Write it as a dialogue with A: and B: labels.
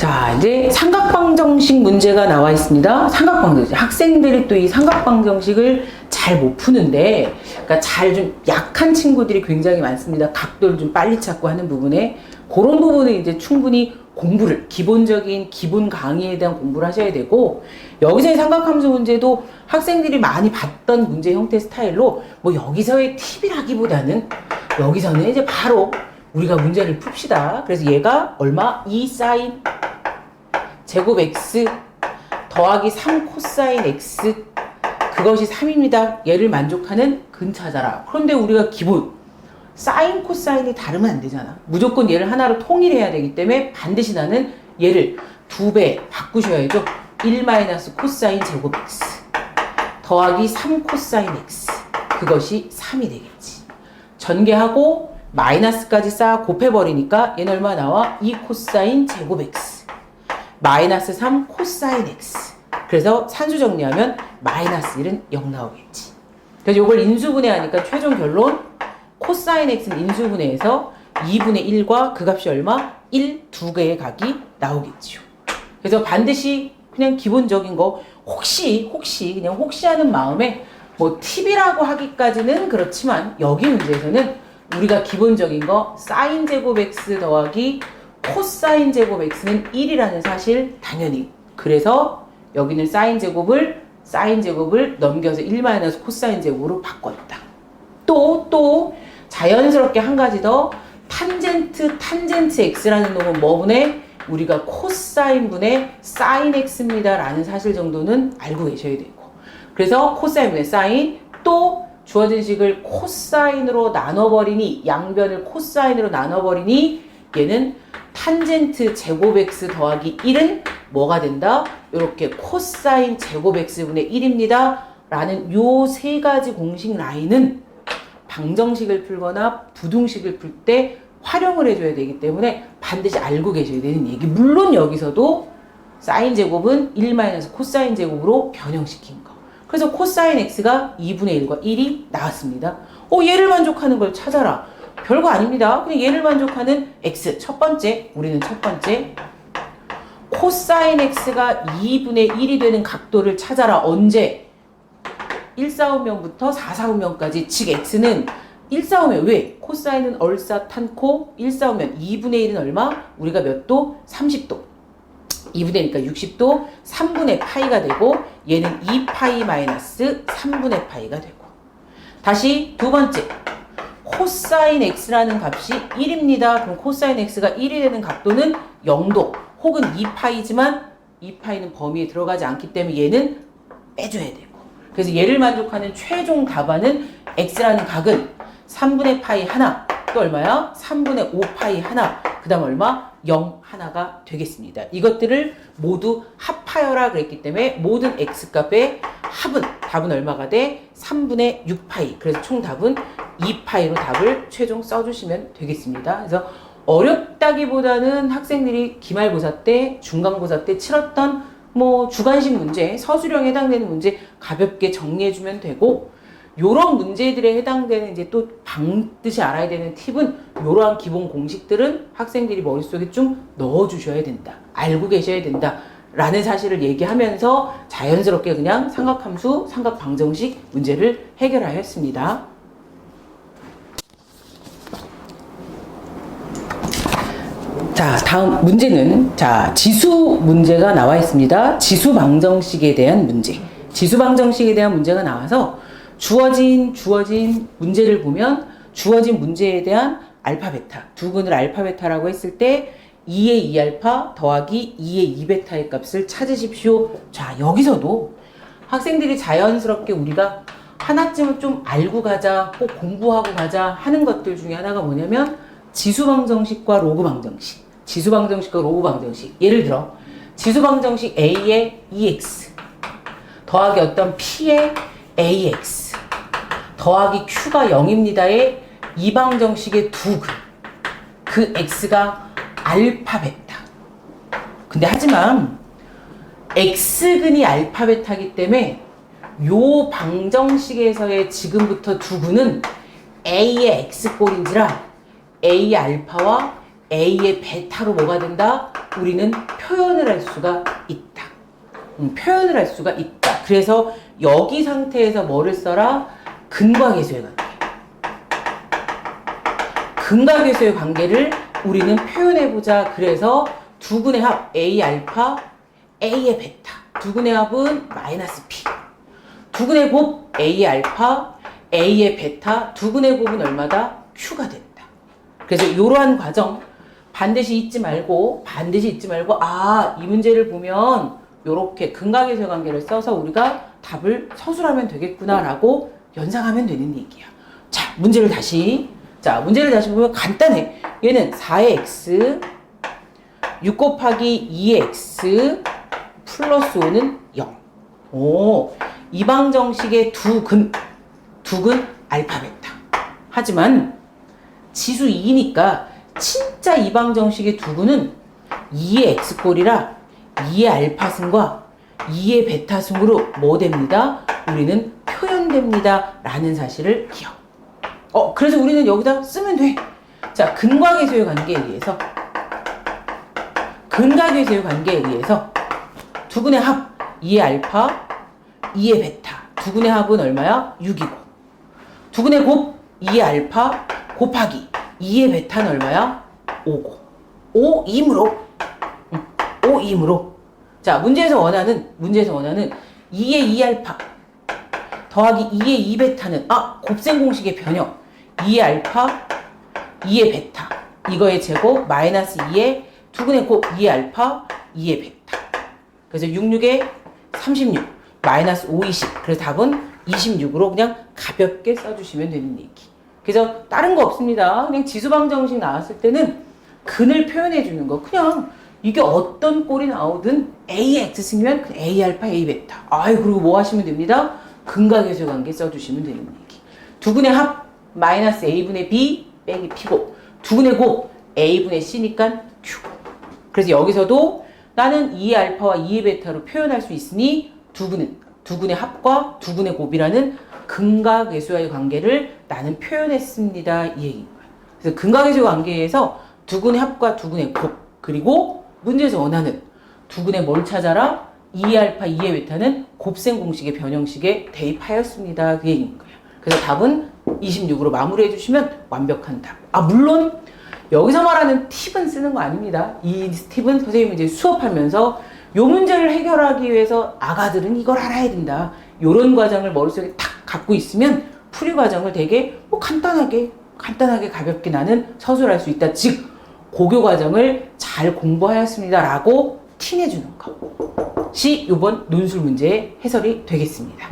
A: 자, 이제 삼각방정식 문제가 나와 있습니다. 삼각방정식. 학생들이 또 이 삼각방정식을 잘 못 푸는데, 그러니까 잘 좀 약한 친구들이 굉장히 많습니다. 각도를 좀 빨리 찾고 하는 부분에. 그런 부분을 이제 충분히 공부를, 기본적인 기본 강의에 대한 공부를 하셔야 되고, 여기서의 삼각함수 문제도 학생들이 많이 봤던 문제 형태 스타일로, 뭐 여기서의 팁이라기보다는, 여기서는 이제 바로 우리가 문제를 풉시다. 그래서 얘가 얼마? 2 사인 제곱 x 더하기 3 코사인 x 그것이 3입니다. 얘를 만족하는 근 찾아라. 그런데 우리가 기본 사인 코사인이 다르면 안 되잖아. 무조건 얘를 하나로 통일해야 되기 때문에 반드시 나는 얘를 2배 바꾸셔야죠. 1 마이너스 코사인 제곱 x 더하기 3 코사인 x 그것이 3이 되겠지. 전개하고 마이너스까지 싹 곱해버리니까 얘는 얼마 나와? 2 코사인 제곱 x 마이너스 3 코사인 x. 그래서 산수 정리하면 마이너스 1은 0 나오겠지. 그래서 이걸 인수분해하니까 최종 결론 코사인 x는 인수분해해서 2분의 1과 그 값이 얼마? 1, 두 개의 각이 나오겠죠. 그래서 반드시 그냥 기본적인 거 혹시 하는 마음에 뭐 팁이라고 하기까지는 그렇지만 여기 문제에서는 우리가 기본적인 거 사인 제곱 x 더하기 코사인 제곱 x는 1이라는 사실 당연히. 그래서 여기는 사인 제곱을 넘겨서 1 마이너스 코사인 제곱으로 바꿨다. 또 자연스럽게 한 가지 더 탄젠트 x라는 놈은 뭐분의 우리가 코사인 분의 사인 x입니다 라는 사실 정도는 알고 계셔야 되고, 그래서 코사인 분의 사인, 또 주어진 식을 코사인으로 나눠버리니, 양변을 코사인으로 나눠버리니 얘는 탄젠트 제곱 x 더하기 1은 뭐가 된다? 이렇게 코사인 제곱 x분의 1입니다 라는 요 세 가지 공식 라인은 방정식을 풀거나 부등식을 풀 때 활용을 해줘야 되기 때문에 반드시 알고 계셔야 되는 얘기. 물론 여기서도 사인 제곱은 1 마이너스 코사인 제곱으로 변형시킨 거. 그래서 코사인 x가 2분의 1과 1이 나왔습니다. 얘를 만족하는 걸 찾아라. 별거 아닙니다. 그냥 얘를 만족하는 x. 우리는 첫 번째. 코사인 x가 2분의 1이 되는 각도를 찾아라. 언제? 1,4,5면부터 4,4,5면까지. 즉 x는 1,4,5면 왜? 코사인은 얼싸탄코 1,4,5면 2분의 1은 얼마? 우리가 몇 도? 30도. 2분의 1이니까 60도 3분의 파이가 되고 얘는 2파이 마이너스 3분의 파이가 되고. 다시 두 번째. 코사인 x라는 값이 1입니다. 그럼 코사인 x가 1이 되는 각도는 0도 혹은 2파이지만 2파이는 범위에 들어가지 않기 때문에 얘는 빼줘야 되고. 그래서 얘를 만족하는 최종 답안은 x라는 각은 3분의 파이 하나, 또 얼마야? 3분의 5파이 하나, 그 다음 얼마? 0 하나가 되겠습니다. 이것들을 모두 합하여라 그랬기 때문에 모든 x값의 합은 답은 얼마가 돼? 3분의 6파이. 그래서 총 답은 2파이로 답을 최종 써주시면 되겠습니다. 그래서 어렵다기보다는 학생들이 기말고사 때, 중간고사 때 치렀던 뭐 주관식 문제, 서술형에 해당되는 문제 가볍게 정리해주면 되고, 요런 문제들에 해당되는 이제 또 반드시 알아야 되는 팁은 요러한 기본 공식들은 학생들이 머릿속에 좀 넣어주셔야 된다. 알고 계셔야 된다. 라는 사실을 얘기하면서 자연스럽게 그냥 삼각함수, 삼각방정식 문제를 해결하였습니다. 자, 다음 문제는 지수 문제가 나와 있습니다. 지수 방정식에 대한 문제. 지수 방정식에 대한 문제가 나와서 주어진 문제를 보면 주어진 문제에 대한 알파 베타, 두 근을 알파 베타라고 했을 때 2의 2알파 더하기 2의 2베타의 값을 찾으십시오. 자, 여기서도 학생들이 자연스럽게 우리가 하나쯤은 좀 알고 가자, 꼭 공부하고 가자 하는 것들 중에 하나가 뭐냐면 지수방정식과 로그방정식. 지수방정식과 로그방정식. 예를 들어 지수방정식 A의 EX 더하기 어떤 P의 AX 더하기 Q가 0입니다의 이 방정식의 두 근. 그 X가 알파 베타. 근데 하지만 X근이 알파 베타이기 때문에 요 방정식에서의 지금부터 두 근은 A의 X꼴인지라 A의 알파와 A의 베타로 뭐가 된다? 우리는 표현을 할 수가 있다. 표현을 할 수가 있다. 그래서 여기 상태에서 뭐를 써라? 근과 계수의 관계. 근과 계수의 관계를 우리는 표현해보자. 그래서 두근의 합 A 알파, A의 베타. 두근의 합은 마이너스 P. 두근의 곱 A 알파, A의 베타. 두근의 곱은 얼마다? Q가 된다. 그래서 이러한 과정 반드시 잊지 말고 이 문제를 보면 요렇게 근과 계수의 관계를 써서 우리가 답을 서술하면 되겠구나라고 연상하면 되는 얘기야. 자, 문제를 다시 보면 간단해. 얘는 4의 x 6 곱하기 2의 x 플러스 5는 0. 이방정식의 두근 알파 베타. 하지만 지수 2니까 진짜 이방정식의 두근은 2의 x꼴이라 2의 알파승과 2의 베타승으로 뭐 됩니다? 우리는 표현됩니다. 라는 사실을 기억. 그래서 우리는 여기다 쓰면 돼. 자, 근과 계수의 관계에 의해서 두근의 합 2의 알파, 2의 베타. 두근의 합은 얼마야? 6이고. 두근의 곱 2의 알파 곱하기 2의 베타는 얼마야? 5고. 5임으로. 자, 문제에서 원하는 2의 2알파 더하기 2의 2베타는 곱셈 공식의 변형. 2의 알파, 2의 베타. 이거의 제곱 마이너스 2의 두근의 곱 2의 알파, 2의 베타. 그래서 66에 36 마이너스 5, 20. 그래서 답은 26으로 그냥 가볍게 써주시면 되는 얘기. 그래서 다른 거 없습니다. 그냥 지수방정식 나왔을 때는 근을 표현해 주는 거. 그냥 이게 어떤 꼴이 나오든 A의 X승이면 A 알파, A 베타. 그리고 뭐 하시면 됩니다? 근과 계수의 관계 써주시면 되는 얘기. 두근의 합 마이너스 A분의 B 빼기 P고, 두근의 곱 A분의 C니까 Q. 그래서 여기서도 나는 2의 알파와 2의 베타로 표현할 수 있으니 두근의 합과 두근의 곱이라는 근과 계수의 관계를 나는 표현했습니다. 이 얘기인 거예요. 그래서 근과 계수의 관계에서 두근의 합과 두근의 곱, 그리고 문제에서 원하는 두근의 뭘 찾아라? 2의 알파, 2의 베타는 곱셈 공식의 변형식에 대입하였습니다. 그 얘기인 거예요. 그래서 답은 26으로 마무리해 주시면 완벽한 답. 물론 여기서 말하는 팁은 쓰는 거 아닙니다. 이 팁은 선생님이 이제 수업하면서 요 문제를 해결하기 위해서 아가들은 이걸 알아야 된다. 요런 과정을 머릿속에 탁 갖고 있으면 풀이 과정을 되게 간단하게 가볍게 나는 서술할 수 있다. 즉 고교 과정을 잘 공부하였습니다. 라고 티 내주는 것이 이번 논술 문제의 해설이 되겠습니다.